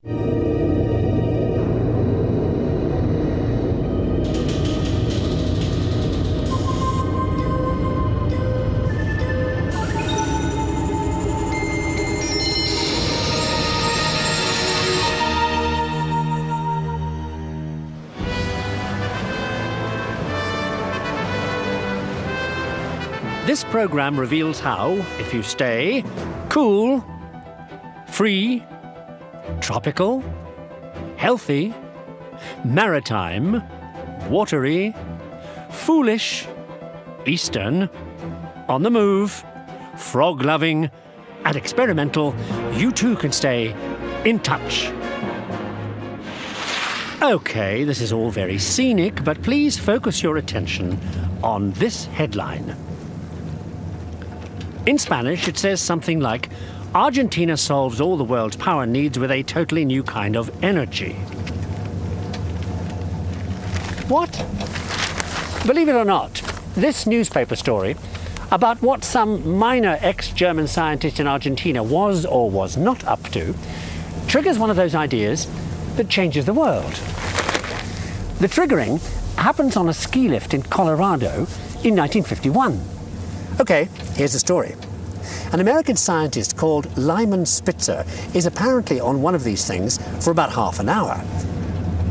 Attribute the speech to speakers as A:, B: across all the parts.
A: This program reveals how, if you stay cool, free, tropical, healthy, maritime, watery, foolish, eastern, on the move, frog-loving, and experimental, you too can stay in touch. Okay, this is all very scenic, but please focus your attention on this headline. In Spanish, it says something like, Argentina solves all the world's power needs with a totally new kind of energy. What? Believe it or not, this newspaper story about what some minor ex-German scientist in Argentina was or was not up to triggers one of those ideas that changes the world. The triggering happens on a ski lift in Colorado in 1951. Okay, here's the story. An American scientist called Lyman Spitzer is apparently on one of these things for about half an hour.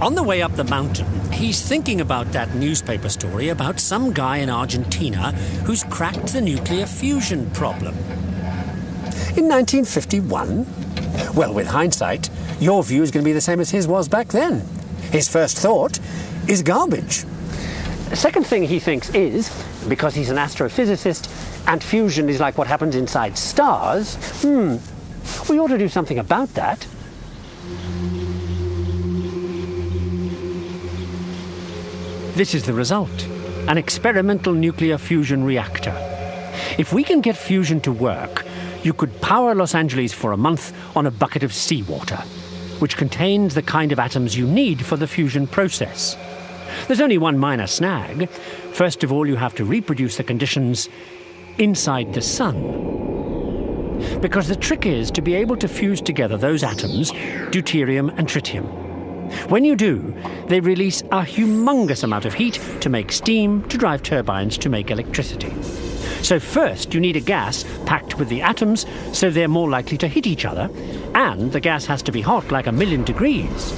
A: On the way up the mountain, he's thinking about that newspaper story about some guy in Argentina who's cracked the nuclear fusion problem. In 1951? Well, with hindsight, your view is going to be the same as his was back then. His first thought is garbage. The second thing he thinks is, because he's an astrophysicist and fusion is like what happens inside stars, we ought to do something about that. This is the result, an experimental nuclear fusion reactor. If we can get fusion to work, you could power Los Angeles for a month on a bucket of seawater, which contains the kind of atoms you need for the fusion process. There's only one minor snag. First of all, you have to reproduce the conditions inside the sun. Because the trick is to be able to fuse together those atoms, deuterium and tritium. When you do, they release a humongous amount of heat to make steam, to drive turbines, to make electricity. So first, you need a gas packed with the atoms so they're more likely to hit each other, and the gas has to be hot, like 1,000,000 degrees.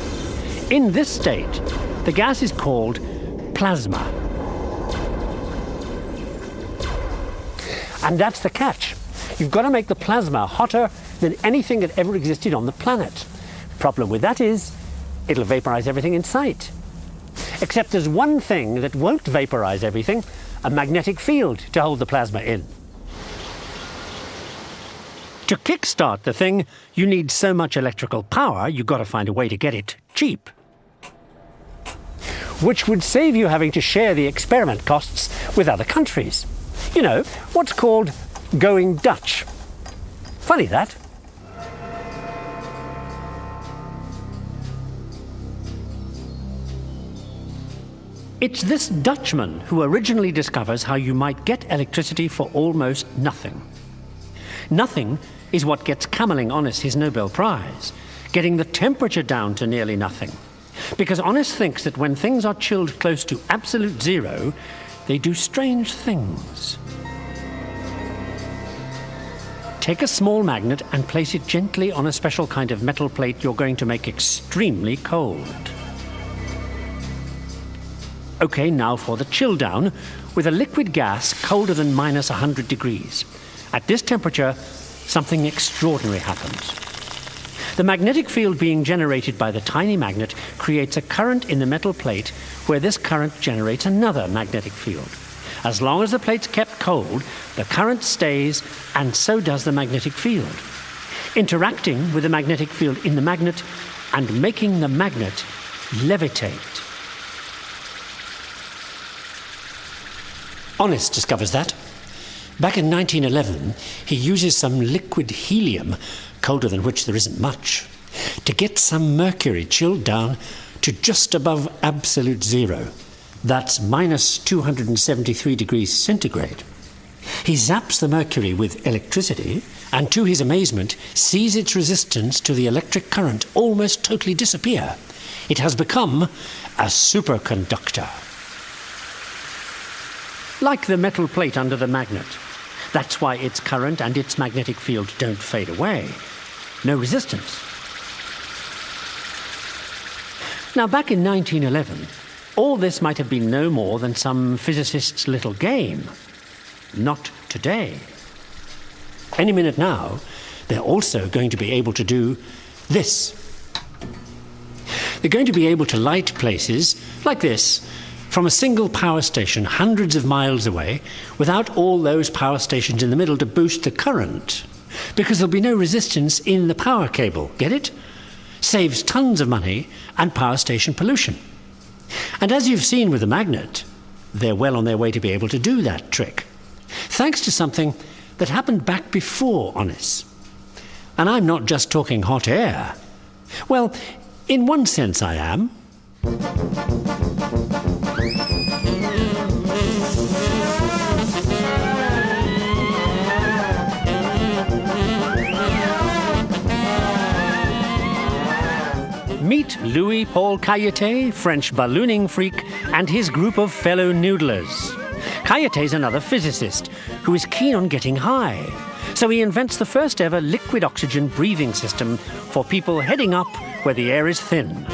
A: In this state, the gas is called plasma. And that's the catch. You've got to make the plasma hotter than anything that ever existed on the planet. Problem with that is, it'll vaporize everything in sight. Except there's one thing that won't vaporize everything, a magnetic field to hold the plasma in. To kickstart the thing, you need so much electrical power, you've got to find a way to get it cheap. Which would save you having to share the experiment costs with other countries. You know, what's called going Dutch. Funny that. It's this Dutchman who originally discovers how you might get electricity for almost nothing. Nothing is what gets Kamerlingh Onnes his Nobel Prize, getting the temperature down to nearly nothing. Because Onnes thinks that when things are chilled close to absolute zero, they do strange things. Take a small magnet and place it gently on a special kind of metal plate you're going to make extremely cold. Okay, now for the chill down, with a liquid gas colder than minus 100 degrees. At this temperature, something extraordinary happens. The magnetic field being generated by the tiny magnet creates a current in the metal plate, where this current generates another magnetic field. As long as the plate's kept cold, the current stays, and so does the magnetic field, interacting with the magnetic field in the magnet and making the magnet levitate. Onnes discovers that. Back in 1911, he uses some liquid helium, colder than which there isn't much, to get some mercury chilled down to just above absolute zero. That's minus 273 degrees centigrade. He zaps the mercury with electricity, and to his amazement sees its resistance to the electric current almost totally disappear. It has become a superconductor. Like the metal plate under the magnet. That's why its current and its magnetic field don't fade away. No resistance. Now, back in 1911, all this might have been no more than some physicist's little game. Not today. Any minute now, they're also going to be able to do this. They're going to be able to light places like this from a single power station hundreds of miles away without all those power stations in the middle to boost the current, because there'll be no resistance in the power cable. Get it? Saves tons of money and power station pollution. And as you've seen with the magnet, they're well on their way to be able to do that trick, thanks to something that happened back before Onnes. And I'm not just talking hot air. Well, in one sense I am. Meet Louis-Paul Cailletet, French ballooning freak, and his group of fellow noodlers. Cailletet's another physicist who is keen on getting high. So he invents the first ever liquid oxygen breathing system for people heading up where the air is thin.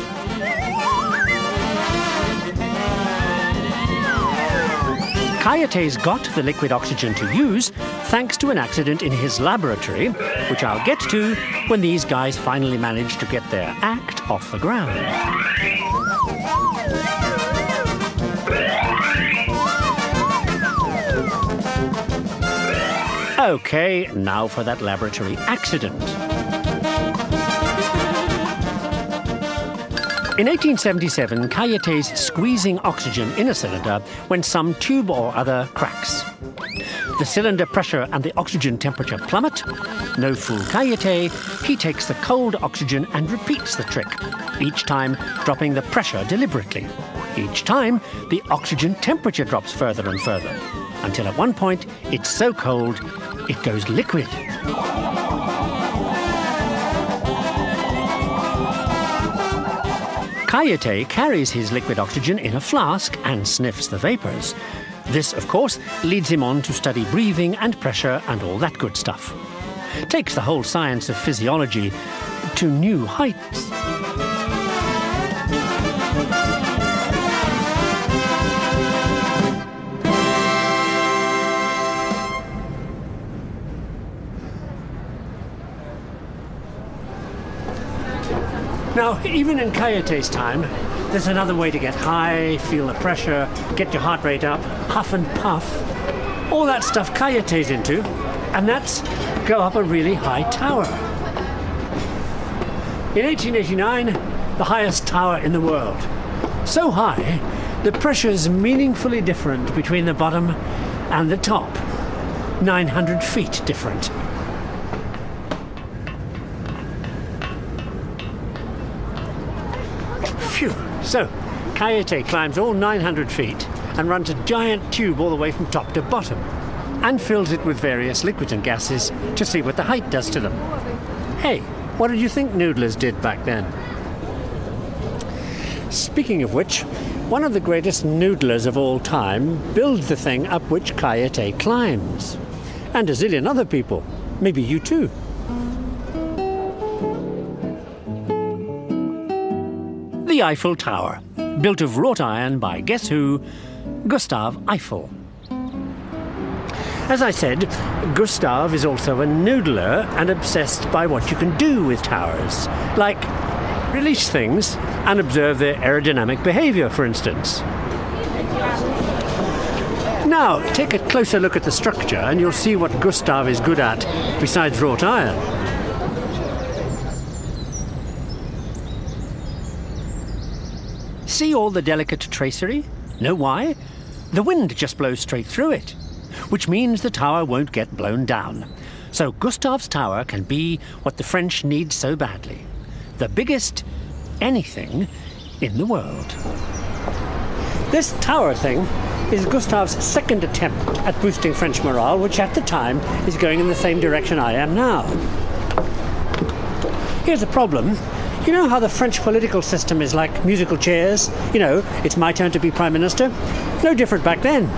A: Cailletet's got the liquid oxygen to use thanks to an accident in his laboratory, which I'll get to when these guys finally manage to get their act off the ground. Okay, now for that laboratory accident. In 1877, Cailletet's squeezing oxygen in a cylinder when some tube or other cracks. The cylinder pressure and the oxygen temperature plummet. No fool Cailletet, he takes the cold oxygen and repeats the trick, each time dropping the pressure deliberately. Each time, the oxygen temperature drops further and further, until at one point it's so cold it goes liquid. Cailletet carries his liquid oxygen in a flask and sniffs the vapors. This, of course, leads him on to study breathing and pressure and all that good stuff. Takes the whole science of physiology to new heights. Now, even in Cailletet's time, there's another way to get high, feel the pressure, get your heart rate up, huff and puff. All that stuff Cailletet's into, and that's go up a really high tower. In 1889, the highest tower in the world. So high, the pressure's meaningfully different between the bottom and the top. 900 feet different. Phew. So, Cailletet climbs all 900 feet and runs a giant tube all the way from top to bottom and fills it with various liquids and gases to see what the height does to them. Hey, what did you think noodlers did back then? Speaking of which, one of the greatest noodlers of all time builds the thing up which Cailletet climbs. And a zillion other people. Maybe you too. The Eiffel Tower, built of wrought iron by guess who? Gustave Eiffel. As I said, Gustave is also a noodler and obsessed by what you can do with towers, like release things and observe their aerodynamic behavior, for instance. Now, take a closer look at the structure and you'll see what Gustave is good at besides wrought iron. See all the delicate tracery? Know why? The wind just blows straight through it, which means the tower won't get blown down. So Gustave's tower can be what the French need so badly. The biggest anything in the world. This tower thing is Gustave's second attempt at boosting French morale, which at the time is going in the same direction I am now. Here's the problem. You know how the French political system is like musical chairs? You know, it's my turn to be Prime Minister? No different back then.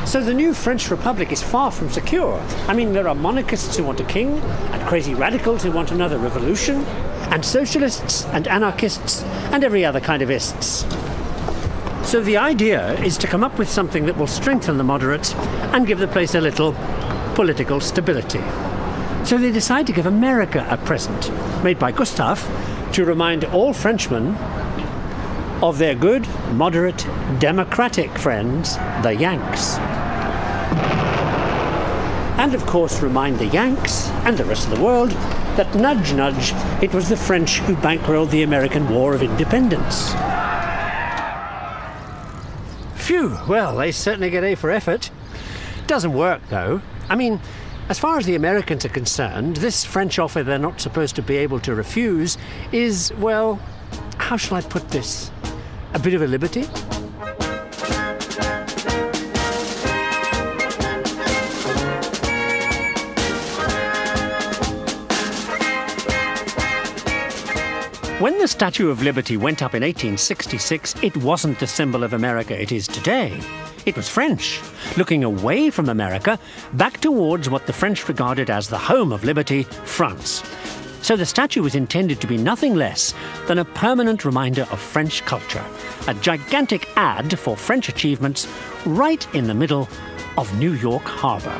A: So the new French Republic is far from secure. I mean, there are monarchists who want a king, and crazy radicals who want another revolution, and socialists and anarchists and every other kind of ists. So the idea is to come up with something that will strengthen the moderates and give the place a little political stability. So they decide to give America a present, made by Gustave, to remind all Frenchmen of their good, moderate, democratic friends, the Yanks. And of course remind the Yanks and the rest of the world that, nudge nudge, it was the French who bankrolled the American War of Independence. Phew, well, they certainly get A for effort. Doesn't work though. I mean, as far as the Americans are concerned, this French offer they're not supposed to be able to refuse is, well, how shall I put this? A bit of a liberty? When the Statue of Liberty went up in 1866, it wasn't the symbol of America it is today. It was French, looking away from America, back towards what the French regarded as the home of liberty, France. So the statue was intended to be nothing less than a permanent reminder of French culture, a gigantic ad for French achievements right in the middle of New York Harbor.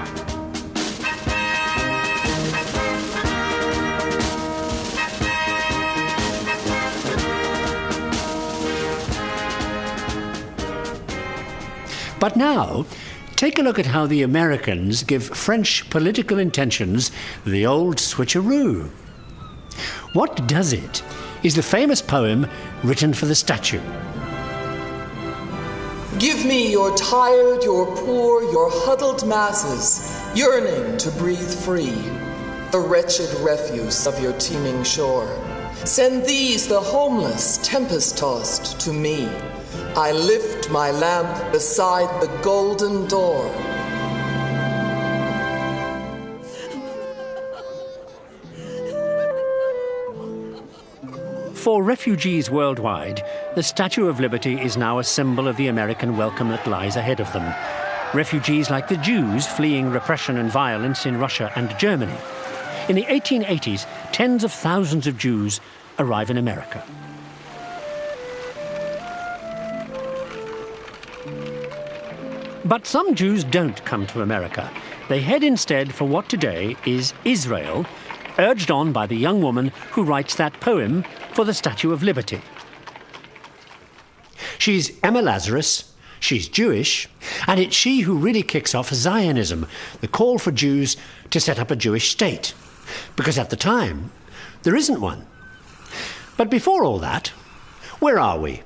A: But now, take a look at how the Americans give French political intentions the old switcheroo. What does it is the famous poem written for the statue.
B: Give me your tired, your poor, your huddled masses, yearning to breathe free, the wretched refuse of your teeming shore. Send these, the homeless, tempest-tossed, to me. I lift my lamp beside the golden door.
A: For refugees worldwide, the Statue of Liberty is now a symbol of the American welcome that lies ahead of them. Refugees like the Jews fleeing repression and violence in Russia and Germany. In the 1880s, tens of thousands of Jews arrive in America. But some Jews don't come to America. They head instead for what today is Israel, urged on by the young woman who writes that poem for the Statue of Liberty. She's Emma Lazarus, she's Jewish, and it's she who really kicks off Zionism, the call for Jews to set up a Jewish state. Because at the time, there isn't one. But before all that, where are we?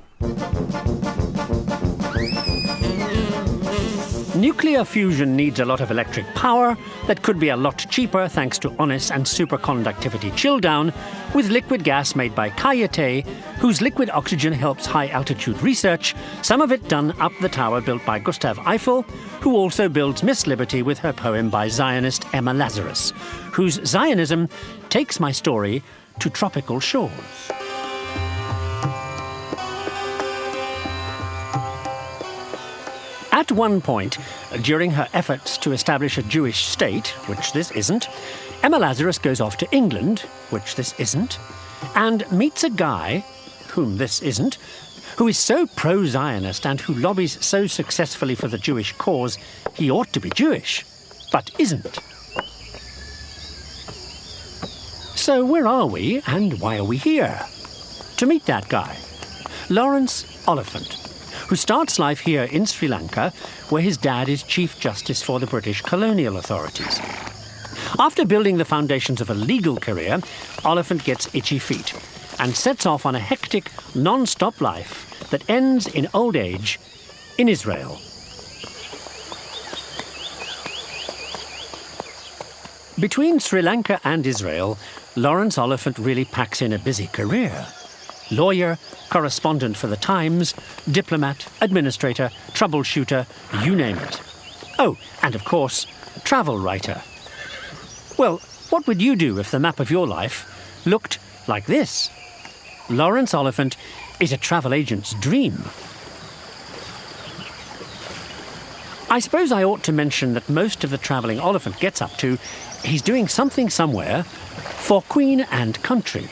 A: Nuclear fusion needs a lot of electric power that could be a lot cheaper thanks to honest and superconductivity chill-down with liquid gas made by Cayete, whose liquid oxygen helps high-altitude research, some of it done up the tower built by Gustave Eiffel, who also builds Miss Liberty with her poem by Zionist Emma Lazarus, whose Zionism takes my story to tropical shores. At one point, during her efforts to establish a Jewish state, which this isn't, Emma Lazarus goes off to England, which this isn't, and meets a guy, whom this isn't, who is so pro-Zionist and who lobbies so successfully for the Jewish cause, he ought to be Jewish, but isn't. So where are we, and why are we here? To meet that guy, Lawrence Oliphant, who starts life here in Sri Lanka, where his dad is Chief Justice for the British colonial authorities. After building the foundations of a legal career, Oliphant gets itchy feet and sets off on a hectic, non-stop life that ends in old age in Israel. Between Sri Lanka and Israel, Lawrence Oliphant really packs in a busy career. Lawyer, correspondent for the Times, diplomat, administrator, troubleshooter, you name it. Oh, and of course, travel writer. Well, what would you do if the map of your life looked like this? Lawrence Oliphant is a travel agent's dream. I suppose I ought to mention that most of the travelling Oliphant gets up to, he's doing something somewhere for Queen and country.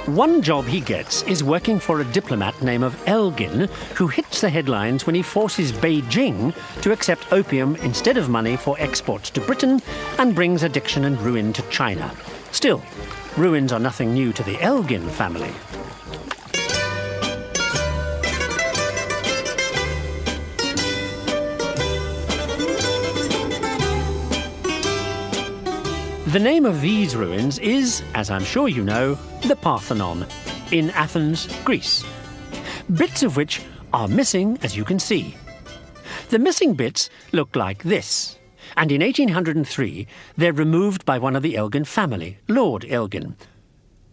A: One job he gets is working for a diplomat named Elgin, who hits the headlines when he forces Beijing to accept opium instead of money for exports to Britain and brings addiction and ruin to China. Still, ruins are nothing new to the Elgin family. The name of these ruins is, as I'm sure you know, the Parthenon, in Athens, Greece. Bits of which are missing, as you can see. The missing bits look like this, and in 1803 they're removed by one of the Elgin family, Lord Elgin.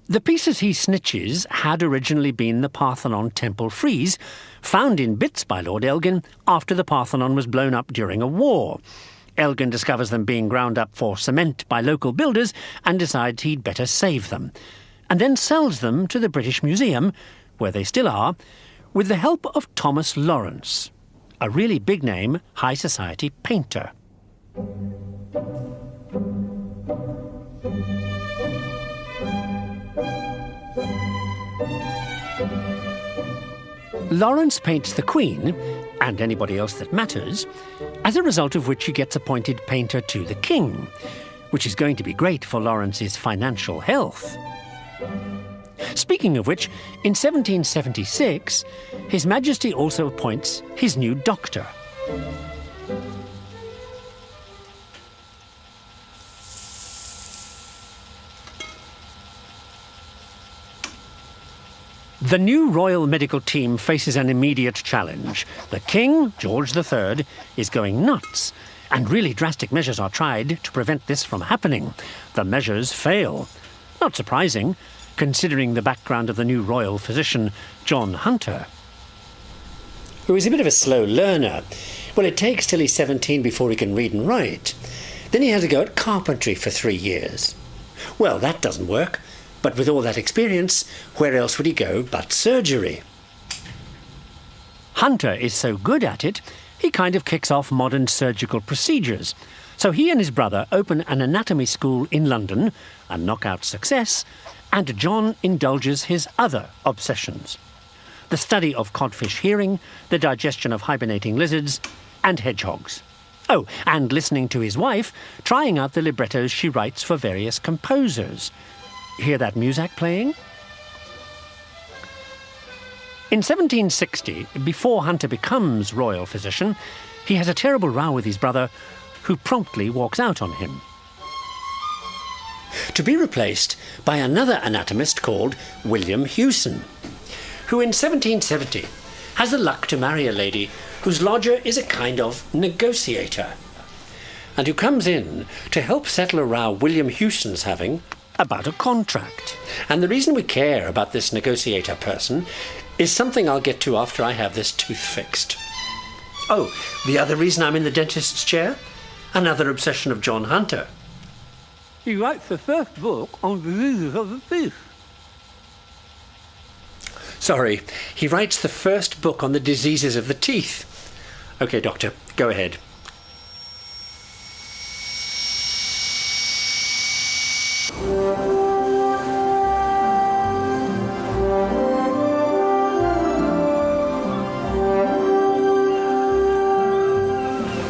A: The pieces he snitches had originally been the Parthenon temple frieze, found in bits by Lord Elgin after the Parthenon was blown up during a war. Elgin discovers them being ground up for cement by local builders and decides he'd better save them, and then sells them to the British Museum, where they still are, with the help of Thomas Lawrence, a really big-name high society painter. Lawrence paints the Queen, and anybody else that matters, as a result of which he gets appointed painter to the King, which is going to be great for Lawrence's financial health. Speaking of which, in 1776, His Majesty also appoints his new doctor. The new royal medical team faces an immediate challenge. The King, George III, is going nuts, and really drastic measures are tried to prevent this from happening. The measures fail. Not surprising, considering the background of the new royal physician, John Hunter, who is a bit of a slow learner. Well, it takes till he's 17 before he can read and write. Then he had to go at carpentry for 3 years. Well, that doesn't work. But with all that experience, where else would he go but surgery? Hunter is so good at it, he kind of kicks off modern surgical procedures. So he and his brother open an anatomy school in London, a knockout success, and John indulges his other obsessions: the study of codfish hearing, the digestion of hibernating lizards, and hedgehogs. Oh, and listening to his wife, trying out the librettos she writes for various composers. Hear that muzak playing? In 1760, before Hunter becomes royal physician, he has a terrible row with his brother, who promptly walks out on him, to be replaced by another anatomist called William Hewson, who in 1770 has the luck to marry a lady whose lodger is a kind of negotiator, and who comes in to help settle a row William Hewson's having about a contract. And the reason we care about this negotiator person is something I'll get to after I have this tooth fixed. Oh, the other reason I'm in the dentist's chair? Another obsession of John Hunter. He writes the first book on diseases of the teeth. Sorry, he writes the first book on the diseases of the teeth. Okay, doctor, go ahead.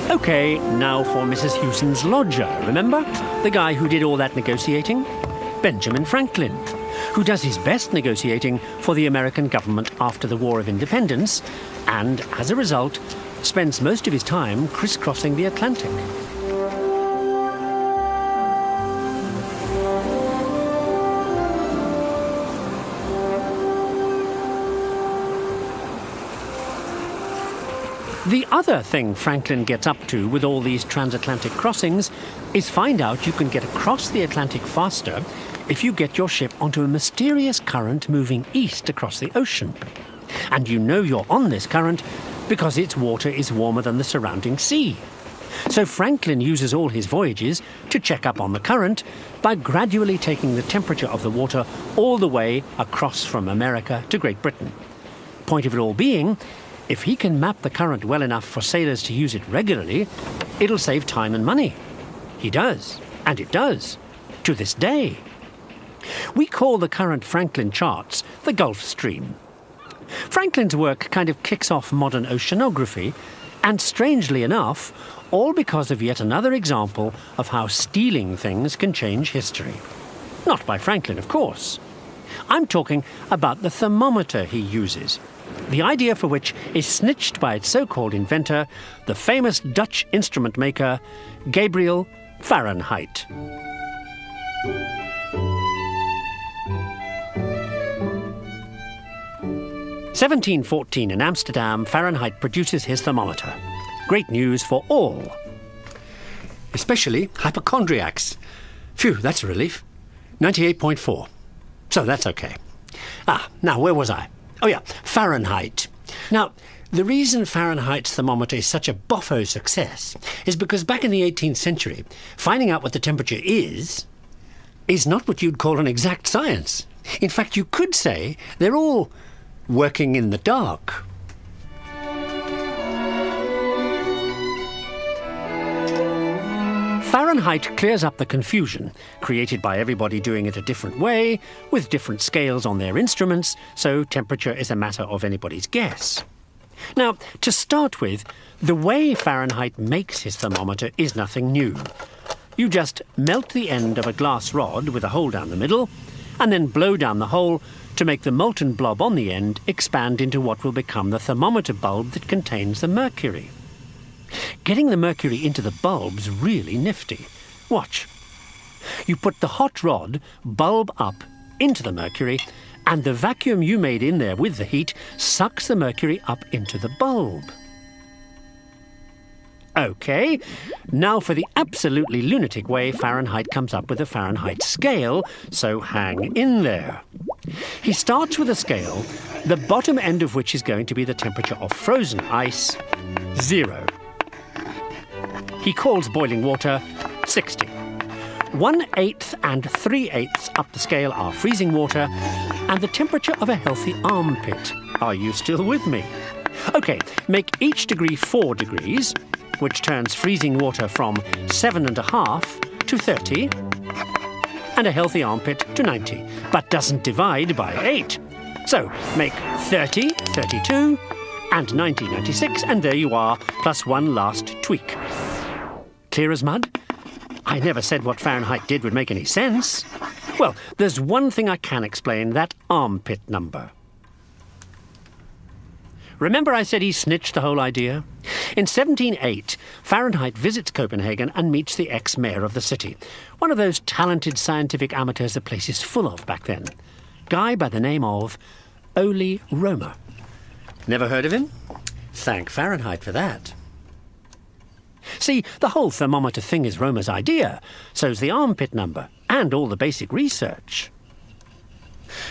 A: Okay, now for Mrs. Hewson's lodger, remember? The guy who did all that negotiating? Benjamin Franklin, who does his best negotiating for the American government after the War of Independence, and, as a result, spends most of his time crisscrossing the Atlantic. The other thing Franklin gets up to with all these transatlantic crossings is find out you can get across the Atlantic faster if you get your ship onto a mysterious current moving east across the ocean. And you know you're on this current because its water is warmer than the surrounding sea. So Franklin uses all his voyages to check up on the current by gradually taking the temperature of the water all the way across from America to Great Britain. Point of it all being, if he can map the current well enough for sailors to use it regularly, it'll save time and money. He does, and it does, to this day. We call the current Franklin charts the Gulf Stream. Franklin's work kind of kicks off modern oceanography, and strangely enough, all because of yet another example of how stealing things can change history. Not by Franklin, of course. I'm talking about the thermometer he uses, the idea for which is snitched by its so-called inventor, the famous Dutch instrument maker, Gabriel Fahrenheit. (1714) in Amsterdam, Fahrenheit produces his thermometer. Great news for all. Especially hypochondriacs. Phew, that's a relief. 98.4. So that's okay. Now where was I? Oh yeah, Fahrenheit. Now, the reason Fahrenheit's thermometer is such a boffo success is because back in the 18th century, finding out what the temperature is not what you'd call an exact science. In fact, you could say they're all working in the dark. Fahrenheit clears up the confusion created by everybody doing it a different way, with different scales on their instruments, so temperature is a matter of anybody's guess. Now, to start with, the way Fahrenheit makes his thermometer is nothing new. You just melt the end of a glass rod with a hole down the middle, and then blow down the hole to make the molten blob on the end expand into what will become the thermometer bulb that contains the mercury. Getting the mercury into the bulb's really nifty. Watch. You put the hot rod, bulb up, into the mercury, and the vacuum you made in there with the heat sucks the mercury up into the bulb. OK, now for the absolutely lunatic way Fahrenheit comes up with a Fahrenheit scale, so hang in there. He starts with a scale, the bottom end of which is going to be the temperature of frozen ice, 0. He calls boiling water 60. 1/8 and 3/8 up the scale are freezing water, and the temperature of a healthy armpit. Are you still with me? OK, make each degree 4 degrees, which turns freezing water from 7.5 to 30, and a healthy armpit to 90, but doesn't divide by 8. So make 30, 32, and 90, 96, and there you are, plus one last tweak. Clear as mud? I never said what Fahrenheit did would make any sense. Well, there's one thing I can explain, that armpit number. Remember I said he snitched the whole idea? In 1708, Fahrenheit visits Copenhagen and meets the ex-mayor of the city, one of those talented scientific amateurs the place is full of back then. Guy by the name of Ole Romer. Never heard of him? Thank Fahrenheit for that. See, the whole thermometer thing is Romer's idea, so's the armpit number, and all the basic research.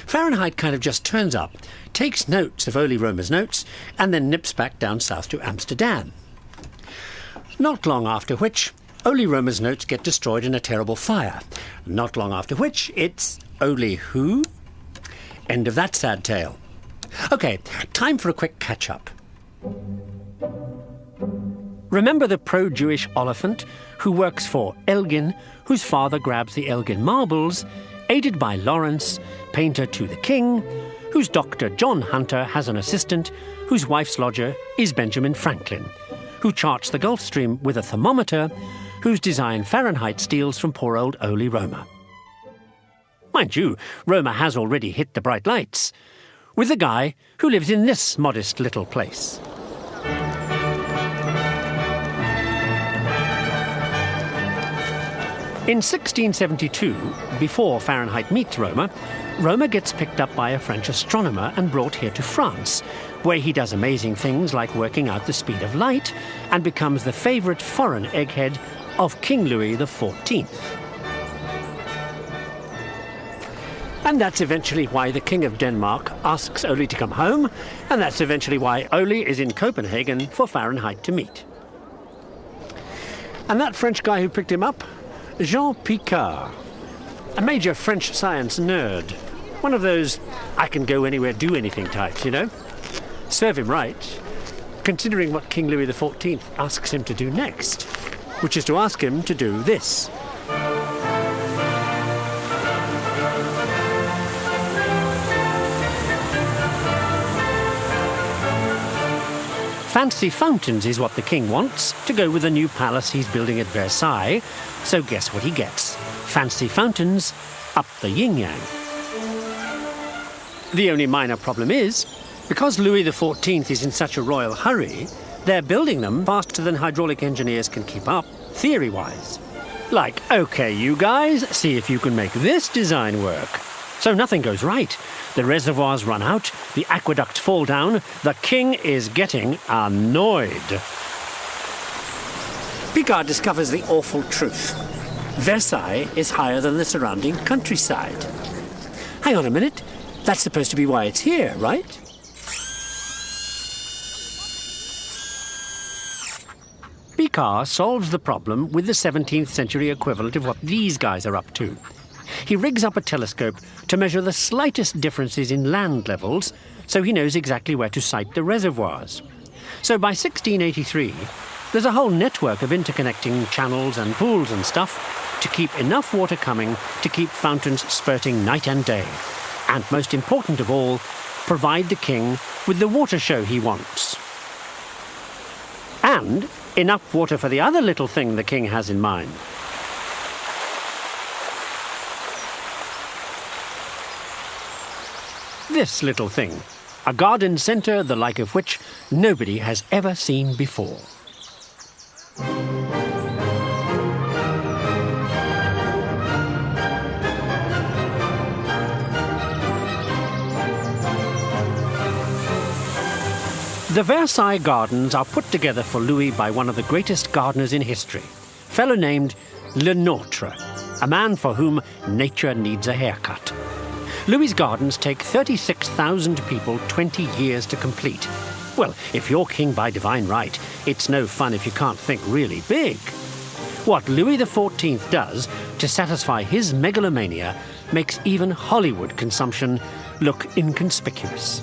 A: Fahrenheit kind of just turns up, takes notes of Ole Romer's notes, and then nips back down south to Amsterdam. Not long after which, Ole Romer's notes get destroyed in a terrible fire. Not long after which, it's Ole who? End of that sad tale. OK, time for a quick catch-up. Remember the pro-Jewish Oliphant who works for Elgin, whose father grabs the Elgin marbles, aided by Lawrence, painter to the king, whose doctor John Hunter has an assistant, whose wife's lodger is Benjamin Franklin, who charts the Gulf Stream with a thermometer, whose design Fahrenheit steals from poor old Ole Romer. Mind you, Romer has already hit the bright lights, with the guy who lives in this modest little place. In 1672, before Fahrenheit meets Römer, Römer gets picked up by a French astronomer and brought here to France, where he does amazing things like working out the speed of light and becomes the favourite foreign egghead of King Louis XIV. And that's eventually why the King of Denmark asks Ole to come home, and that's eventually why Ole is in Copenhagen for Fahrenheit to meet. And that French guy who picked him up? Jean Picard, a major French science nerd. One of those I can go anywhere, do anything types, you know? Serve him right, considering what King Louis XIV asks him to do next, which is to ask him to do this. Fancy fountains is what the king wants to go with the new palace he's building at Versailles, so guess what he gets? Fancy fountains up the yin-yang. The only minor problem is, because Louis XIV is in such a royal hurry, they're building them faster than hydraulic engineers can keep up, theory-wise. Like, okay, you guys, see if you can make this design work. So nothing goes right. The reservoirs run out, the aqueducts fall down, the king is getting annoyed. Picard discovers the awful truth. Versailles is higher than the surrounding countryside. Hang on a minute, that's supposed to be why it's here, right? Picard solves the problem with the 17th century equivalent of what these guys are up to. He rigs up a telescope to measure the slightest differences in land levels, so he knows exactly where to site the reservoirs. So by 1683, there's a whole network of interconnecting channels and pools and stuff to keep enough water coming to keep fountains spurting night and day. And most important of all, provide the king with the water show he wants. And enough water for the other little thing the king has in mind. This little thing, a garden centre the like of which nobody has ever seen before. The Versailles Gardens are put together for Louis by one of the greatest gardeners in history, a fellow named Le Nôtre, a man for whom nature needs a haircut. Louis's gardens take 36,000 people 20 years to complete. Well, if you're king by divine right, it's no fun if you can't think really big. What Louis XIV does to satisfy his megalomania makes even Hollywood consumption look inconspicuous.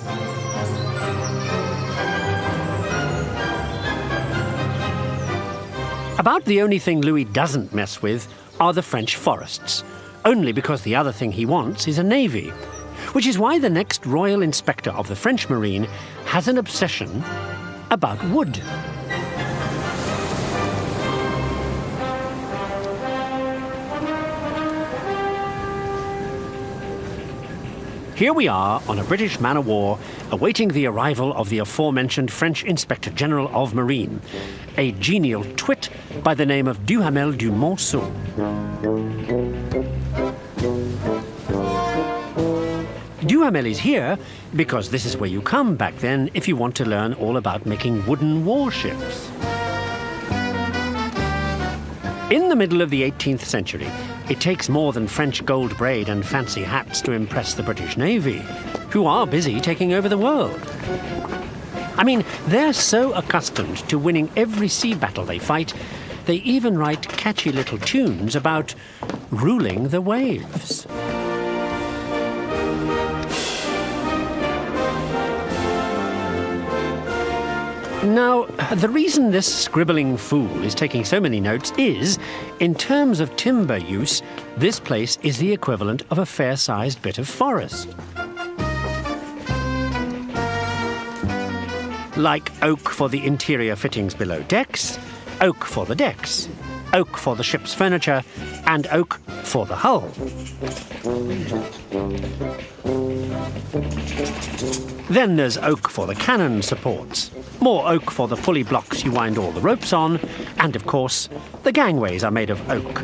A: About the only thing Louis doesn't mess with are the French forests, only because the other thing he wants is a navy, which is why the next royal inspector of the French Marine has an obsession about wood. Here we are on a British man-of-war awaiting the arrival of the aforementioned French Inspector General of Marine, a genial twit by the name of Duhamel du Monceau. Duhamel is here because this is where you come back then if you want to learn all about making wooden warships. In the middle of the 18th century, it takes more than French gold braid and fancy hats to impress the British Navy, who are busy taking over the world. I mean, they're so accustomed to winning every sea battle they fight, they even write catchy little tunes about ruling the waves. Now, the reason this scribbling fool is taking so many notes is, in terms of timber use, this place is the equivalent of a fair-sized bit of forest. Like oak for the interior fittings below decks, oak for the decks, oak for the ship's furniture, and oak for the hull. Then there's oak for the cannon supports, more oak for the pulley blocks you wind all the ropes on, and of course, the gangways are made of oak.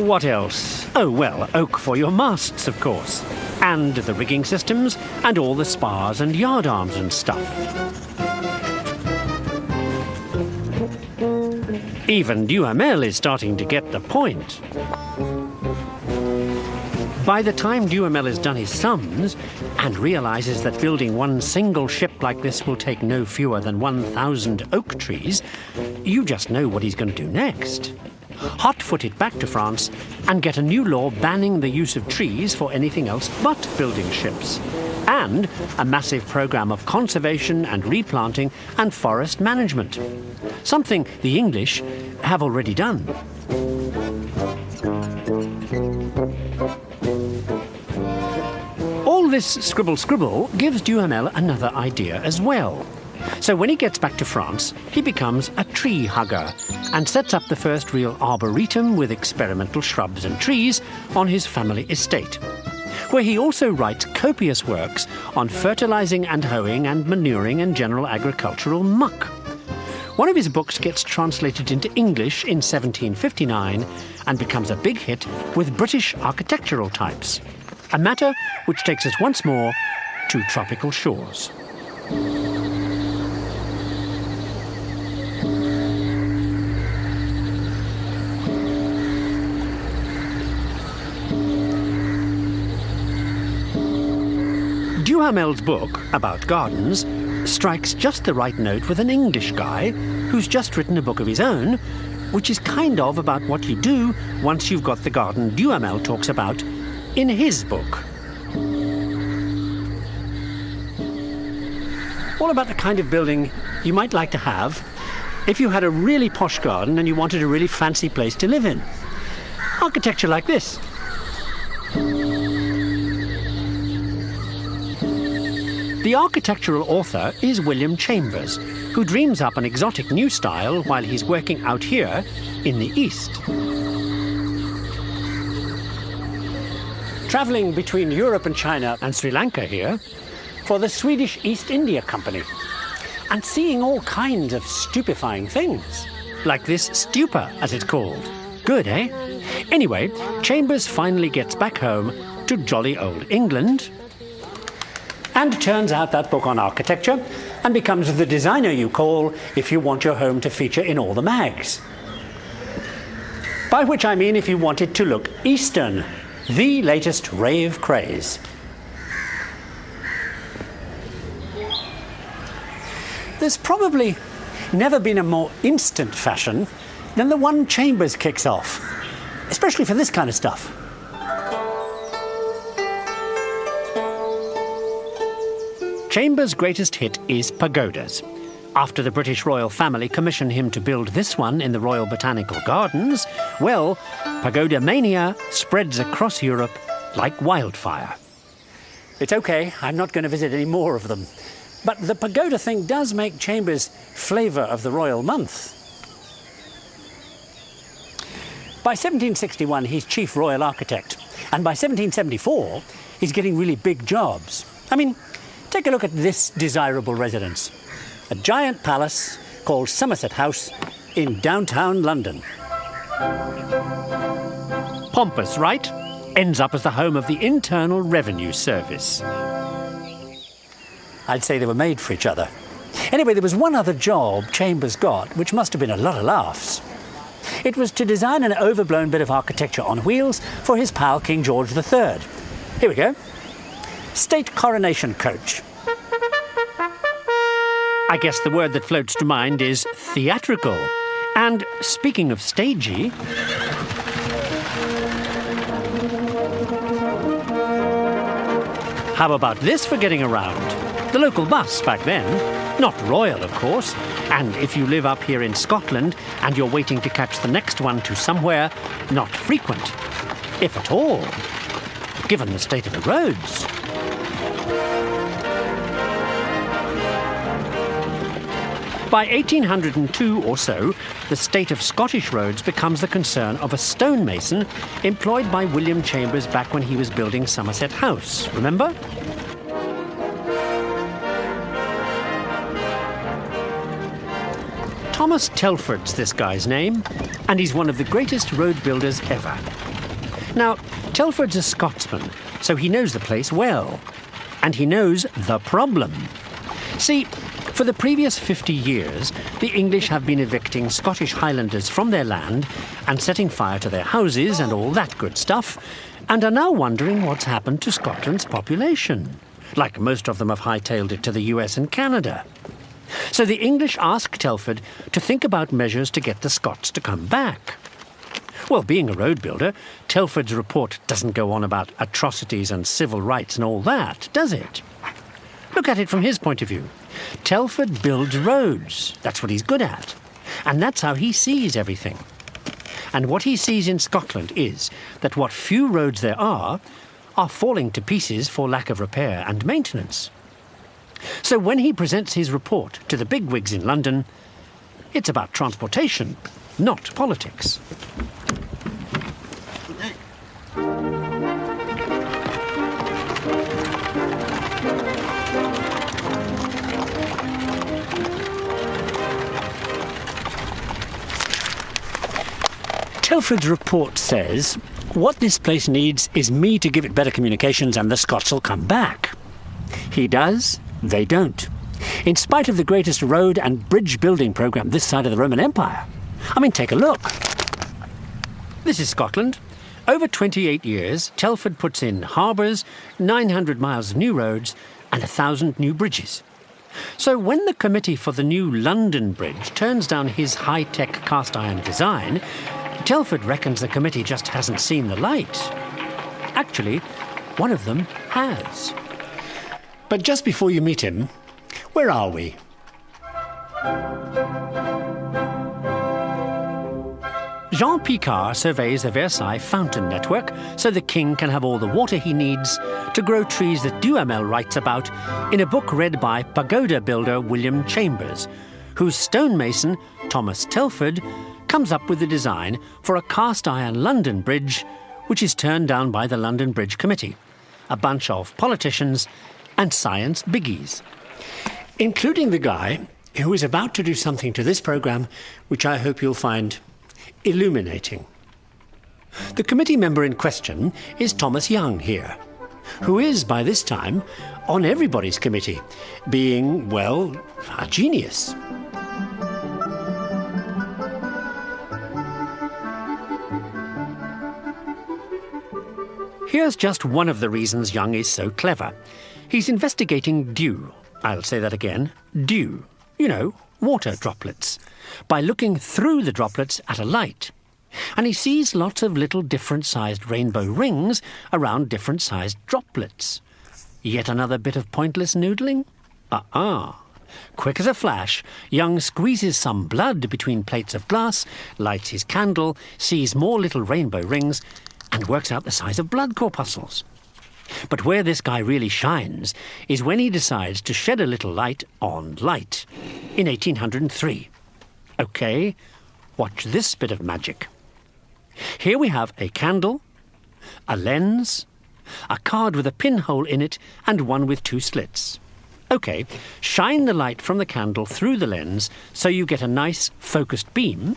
A: What else? Oh, well, oak for your masts, of course. And the rigging systems, and all the spars and yard arms and stuff. Even Duhamel is starting to get the point. By the time Duhamel has done his sums and realizes that building one single ship like this will take no fewer than 1,000 oak trees, you just know what he's going to do next. Hot-foot it back to France and get a new law banning the use of trees for anything else but building ships, and a massive program of conservation and replanting and forest management, something the English have already done. All this scribble gives Duhamel another idea as well. So when he gets back to France, he becomes a tree hugger and sets up the first real arboretum with experimental shrubs and trees on his family estate, where he also writes copious works on fertilizing and hoeing and manuring and general agricultural muck. One of his books gets translated into English in 1759 and becomes a big hit with British architectural types, a matter which takes us once more to tropical shores. Duhamel's book about gardens strikes just the right note with an English guy who's just written a book of his own, which is kind of about what you do once you've got the garden Duhamel talks about in his book. All about the kind of building you might like to have if you had a really posh garden and you wanted a really fancy place to live in. Architecture like this. The architectural author is William Chambers, who dreams up an exotic new style while he's working out here in the East. Travelling between Europe and China and Sri Lanka here for the Swedish East India Company, and seeing all kinds of stupefying things, like this stupa, as it's called. Good, eh? Anyway, Chambers finally gets back home to jolly old England and turns out that book on architecture and becomes the designer you call if you want your home to feature in all the mags. By which I mean if you want it to look Eastern, the latest rave craze. There's probably never been a more instant fashion than the one Chambers kicks off, especially for this kind of stuff. Chambers' greatest hit is pagodas. After the British royal family commissioned him to build this one in the Royal Botanical Gardens, well, pagoda mania spreads across Europe like wildfire. It's okay, I'm not going to visit any more of them. But the pagoda thing does make Chambers flavour of the royal month. By 1761, he's chief royal architect. And by 1774, he's getting really big jobs. I mean, take a look at this desirable residence. A giant palace called Somerset House in downtown London. Pompous, right? Ends up as the home of the Internal Revenue Service. I'd say they were made for each other. Anyway, there was one other job Chambers got, which must have been a lot of laughs. It was to design an overblown bit of architecture on wheels for his pal King George III. Here we go. State coronation coach. I guess the word that floats to mind is theatrical. And speaking of stagey, how about this for getting around? The local bus back then. Not royal, of course. And if you live up here in Scotland and you're waiting to catch the next one to somewhere, not frequent, if at all, given the state of the roads. By 1802 or so, the state of Scottish roads becomes the concern of a stonemason employed by William Chambers back when he was building Somerset House. Remember? Thomas Telford's this guy's name, and he's one of the greatest road builders ever. Now, Telford's a Scotsman, so he knows the place well. And he knows the problem. See, for the previous 50 years, the English have been evicting Scottish Highlanders from their land and setting fire to their houses and all that good stuff, and are now wondering what's happened to Scotland's population. Like most of them have hightailed it to the US and Canada. So the English ask Telford to think about measures to get the Scots to come back. Well, being a road builder, Telford's report doesn't go on about atrocities and civil rights and all that, does it? Look at it from his point of view. Telford builds roads. That's what he's good at. And that's how he sees everything. And what he sees in Scotland is that what few roads there are falling to pieces for lack of repair and maintenance. So when he presents his report to the bigwigs in London, it's about transportation, not politics. Telford's report says, what this place needs is me to give it better communications and the Scots will come back. He does, they don't. In spite of the greatest road and bridge building programme this side of the Roman Empire. I mean, take a look. This is Scotland. Over 28 years, Telford puts in harbours, 900 miles of new roads and 1,000 new bridges. So when the committee for the new London Bridge turns down his high-tech cast-iron design, Telford reckons the committee just hasn't seen the light. Actually, one of them has. But just before you meet him, where are we? Jean Picard surveys the Versailles fountain network so the king can have all the water he needs to grow trees that Duhamel writes about in a book read by pagoda builder William Chambers, whose stonemason, Thomas Telford, comes up with the design for a cast-iron London Bridge, which is turned down by the London Bridge Committee, a bunch of politicians and science biggies, including the guy who is about to do something to this programme which I hope you'll find illuminating. The committee member in question is Thomas Young here, who is, by this time, on everybody's committee, being, well, a genius. Here's just one of the reasons Young is so clever. He's investigating dew. I'll say that again. Dew. You know, water droplets. By looking through the droplets at a light. And he sees lots of little different-sized rainbow rings around different-sized droplets. Yet another bit of pointless noodling? Quick as a flash, Young squeezes some blood between plates of glass, lights his candle, sees more little rainbow rings, and works out the size of blood corpuscles. But where this guy really shines is when he decides to shed a little light on light in 1803. OK, watch this bit of magic. Here we have a candle, a lens, a card with a pinhole in it and one with two slits. OK, shine the light from the candle through the lens so you get a nice focused beam.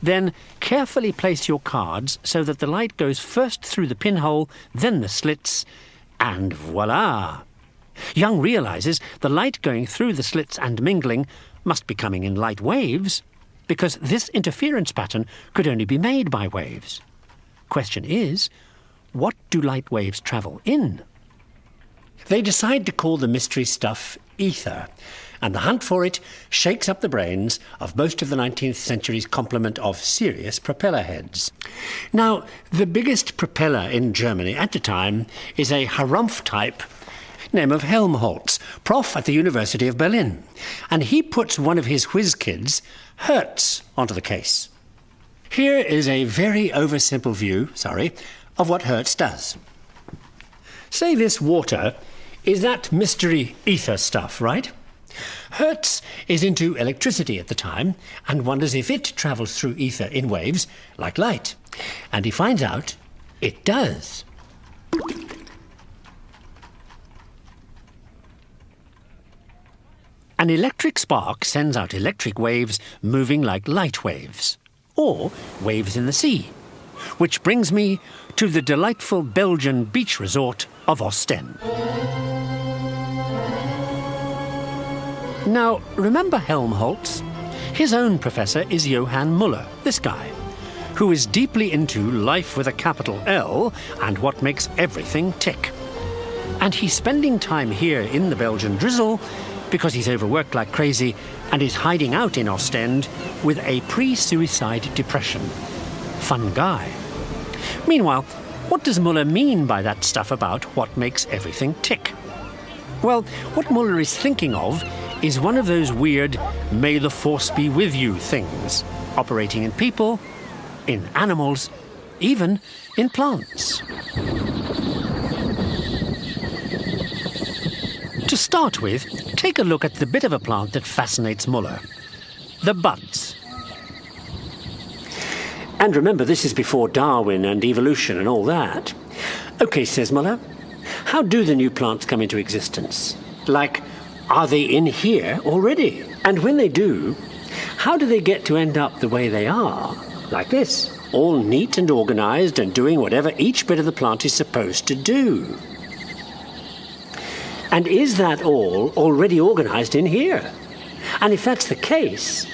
A: Then carefully place your cards so that the light goes first through the pinhole, then the slits, and voila! Young realises the light going through the slits and mingling must be coming in light waves, because this interference pattern could only be made by waves. Question is, what do light waves travel in? They decide to call the mystery stuff ether, and the hunt for it shakes up the brains of most of the 19th century's complement of serious propeller heads. Now, the biggest propeller in Germany at the time is a Harumph type, name of Helmholtz, prof at the University of Berlin, and he puts one of his whiz kids, Hertz, onto the case. Here is a very oversimple view, of what Hertz does. Say this water is that mystery ether stuff, right? Hertz is into electricity at the time and wonders if it travels through ether in waves like light. And he finds out it does. An electric spark sends out electric waves moving like light waves, or waves in the sea, Which brings me to the delightful Belgian beach resort of Ostend. Now, remember Helmholtz? His own professor is Johann Muller, this guy, who is deeply into life with a capital L and what makes everything tick. And he's spending time here in the Belgian drizzle because he's overworked like crazy and is hiding out in Ostend with a pre-suicide depression. Fun guy. Meanwhile, what does Muller mean by that stuff about what makes everything tick? Well, what Muller is thinking of is one of those weird "may the force be with you" things, operating in people, in animals, even in plants. To start with, take a look at the bit of a plant that fascinates Muller, the buds. And remember, this is before Darwin and evolution and all that. OK, says Muller, how do the new plants come into existence? Like, are they in here already? And when they do, how do they get to end up the way they are? Like this, all neat and organized and doing whatever each bit of the plant is supposed to do. And is that all already organized in here? And if that's the case,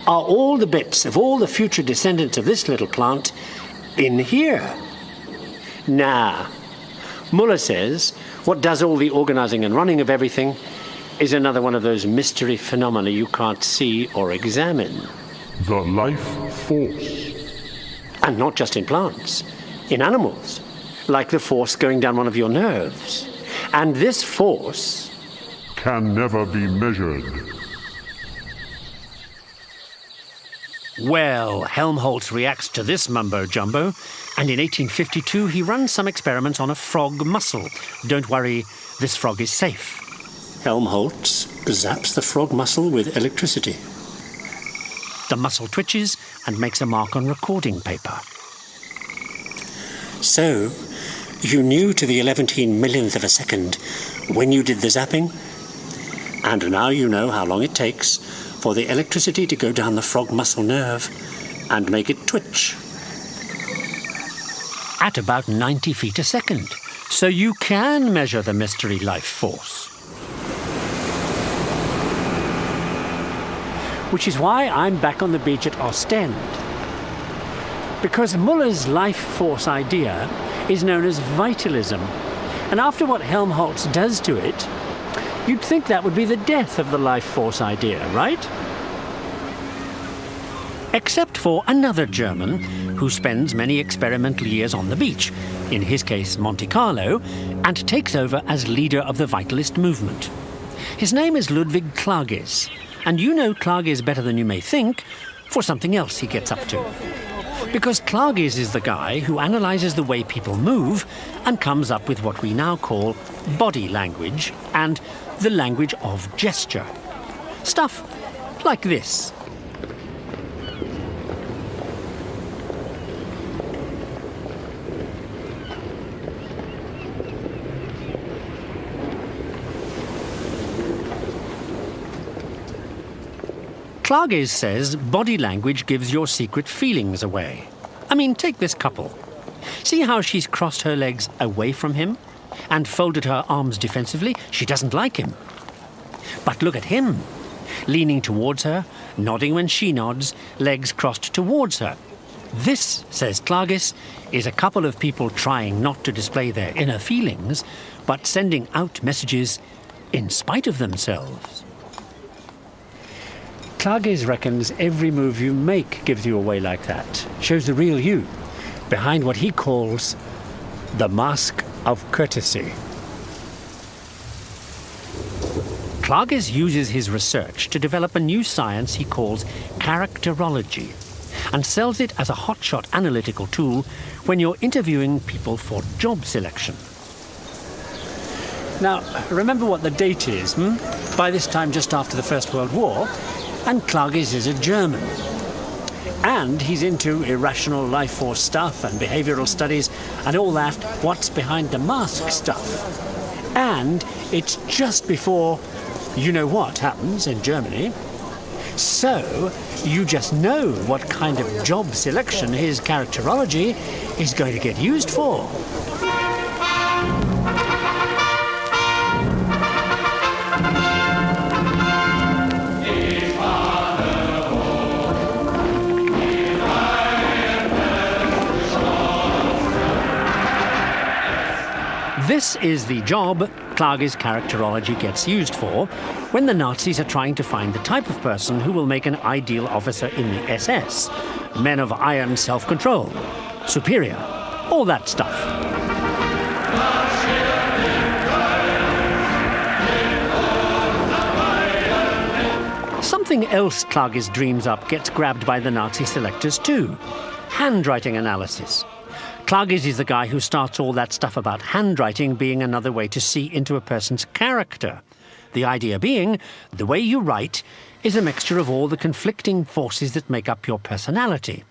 A: are all the bits of all the future descendants of this little plant in here? Nah. Muller says what does all the organizing and running of everything is another one of those mystery phenomena you can't see or examine.
C: The life force.
A: And not just in plants, in animals, like the force going down one of your nerves. And this force
C: Can never be measured.
A: Well, Helmholtz reacts to this mumbo-jumbo, and in 1852 he runs some experiments on a frog mussel. Don't worry, this frog is safe. Helmholtz zaps the frog mussel with electricity. The mussel twitches and makes a mark on recording paper. So, you knew to the 11 millionth of a second when you did the zapping? And now you know how long it takes for the electricity to go down the frog mussel nerve and make it twitch. At about 90 feet a second. So you can measure the mystery life force. Which is why I'm back on the beach at Ostend. Because Muller's life force idea is known as vitalism. And after what Helmholtz does to it, you'd think that would be the death of the life force idea, right? Except for another German who spends many experimental years on the beach, in his case Monte Carlo, and takes over as leader of the vitalist movement. His name is Ludwig Klages, and you know Klages better than you may think for something else he gets up to. Because Klages is the guy who analyzes the way people move and comes up with what we now call body language and the language of gesture. Stuff like this. Klages says body language gives your secret feelings away. I mean, take this couple. See how she's crossed her legs away from him and folded her arms defensively? She doesn't like him. But look at him, leaning towards her, nodding when she nods, legs crossed towards her. This, says Klages, is a couple of people trying not to display their inner feelings, but sending out messages in spite of themselves. Klages reckons every move you make gives you away like that, shows the real you, behind what he calls the mask of courtesy. Klages uses his research to develop a new science he calls characterology, and sells it as a hotshot analytical tool when you're interviewing people for job selection. Now, remember what the date is, By this time just after the First World War, and Klages is a German. And he's into irrational life force stuff and behavioral studies and all that, what's behind the mask stuff. And it's just before you know what happens in Germany. So, you just know what kind of job selection his characterology is going to get used for. This is the job Klage's characterology gets used for when the Nazis are trying to find the type of person who will make an ideal officer in the SS. Men of iron self-control, superior, all that stuff. Something else Klage's dreams up gets grabbed by the Nazi selectors too. Handwriting analysis. Klage's is the guy who starts all that stuff about handwriting being another way to see into a person's character. The idea being, the way you write is a mixture of all the conflicting forces that make up your personality.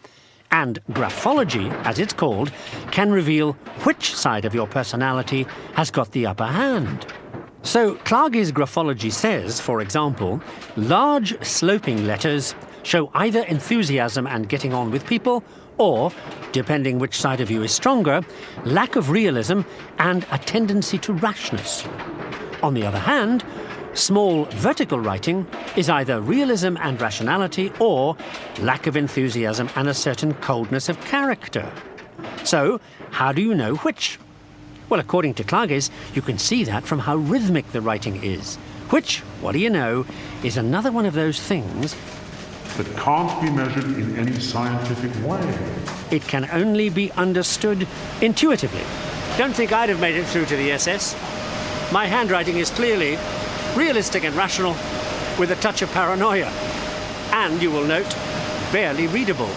A: And graphology, as it's called, can reveal which side of your personality has got the upper hand. So Klage's graphology says, for example, large sloping letters show either enthusiasm and getting on with people, or, depending which side of you is stronger, lack of realism and a tendency to rashness. On the other hand, small vertical writing is either realism and rationality or lack of enthusiasm and a certain coldness of character. So, how do you know which? Well, according to Klage's, you can see that from how rhythmic the writing is, which, what do you know, is another one of those things
C: that can't be measured in any scientific way.
A: It can only be understood intuitively. Don't think I'd have made it through to the SS. My handwriting is clearly realistic and rational, with a touch of paranoia. And, you will note, barely readable.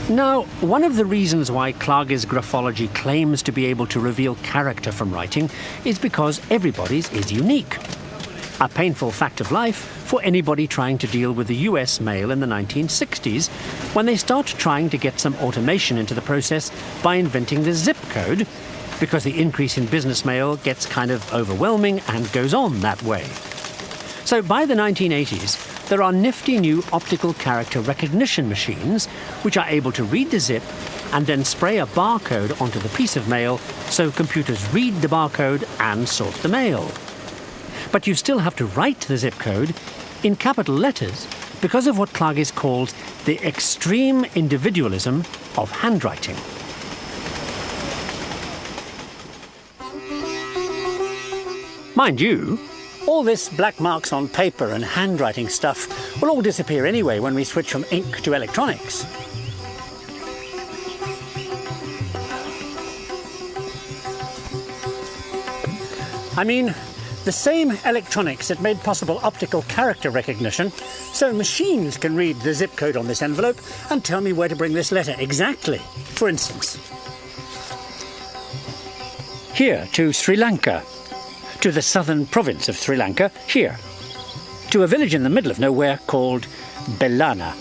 A: Now, one of the reasons why Klage's graphology claims to be able to reveal character from writing is because everybody's is unique. A painful fact of life for anybody trying to deal with the US mail in the 1960s, when they start trying to get some automation into the process by inventing the zip code, because the increase in business mail gets kind of overwhelming and goes on that way. So by the 1980s, there are nifty new optical character recognition machines which are able to read the zip and then spray a barcode onto the piece of mail so computers read the barcode and sort the mail. But you still have to write the zip code in capital letters because of what Klage's calls the extreme individualism of handwriting. Mind you, all this black marks on paper and handwriting stuff will all disappear anyway when we switch from ink to electronics. I mean, the same electronics that made possible optical character recognition, so machines can read the zip code on this envelope and tell me where to bring this letter exactly. For instance, here to Sri Lanka, to the southern province of Sri Lanka, here, to a village in the middle of nowhere called Belana.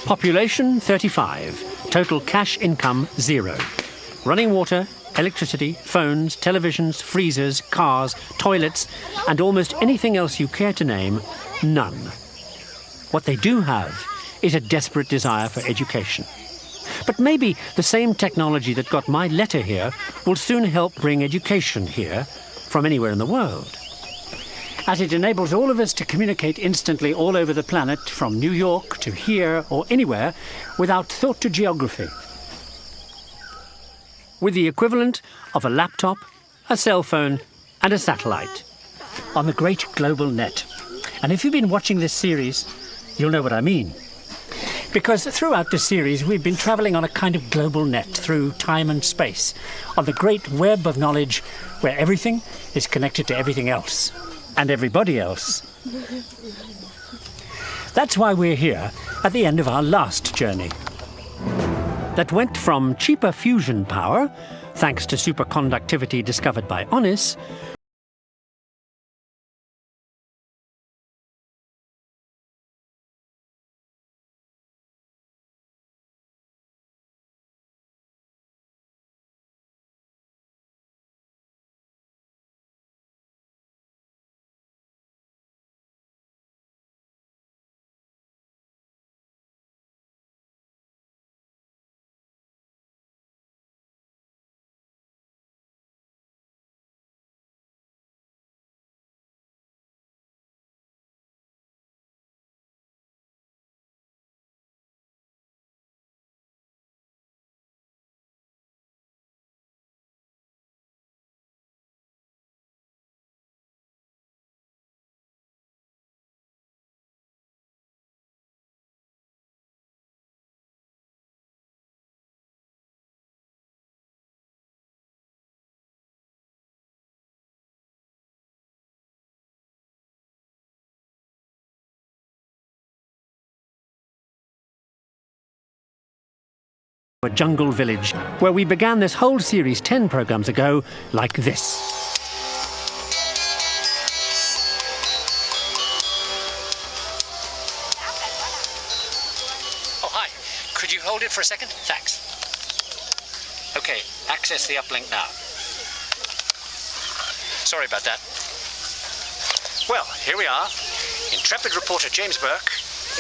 A: Population 35, total cash income 0. Running water, electricity, phones, televisions, freezers, cars, toilets, and almost anything else you care to name, none. What they do have is a desperate desire for education. But maybe the same technology that got my letter here will soon help bring education here from anywhere in the world, as it enables all of us to communicate instantly all over the planet, from New York to here or anywhere, without thought to geography. With the equivalent of a laptop, a cell phone and a satellite on the great global net. And if you've been watching this series, you'll know what I mean. Because throughout the series, we've been travelling on a kind of global net through time and space, on the great web of knowledge where everything is connected to everything else, and everybody else. That's why we're here at the end of our last journey. That went from cheaper fusion power, thanks to superconductivity discovered by Onnis, a jungle village, where we began this whole series 10 programmes ago like this. Oh, hi. Could you hold it for a second? Thanks. OK, access the uplink now. Sorry about that. Well, here we are, intrepid reporter James Burke,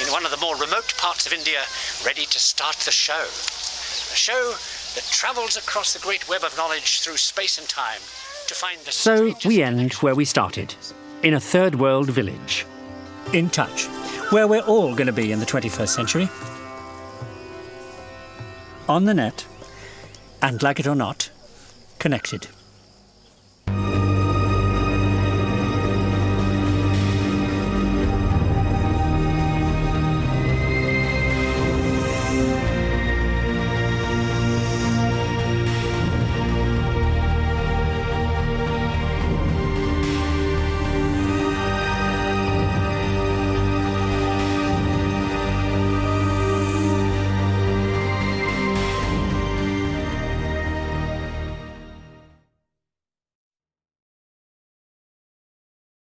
A: in one of the more remote parts of India, ready to start the show. A show that travels across the great web of knowledge through space and time to find the... So we end where we started, in a third world village.
D: In touch, where we're all going to be in the 21st century. On the net, and like it or not, connected.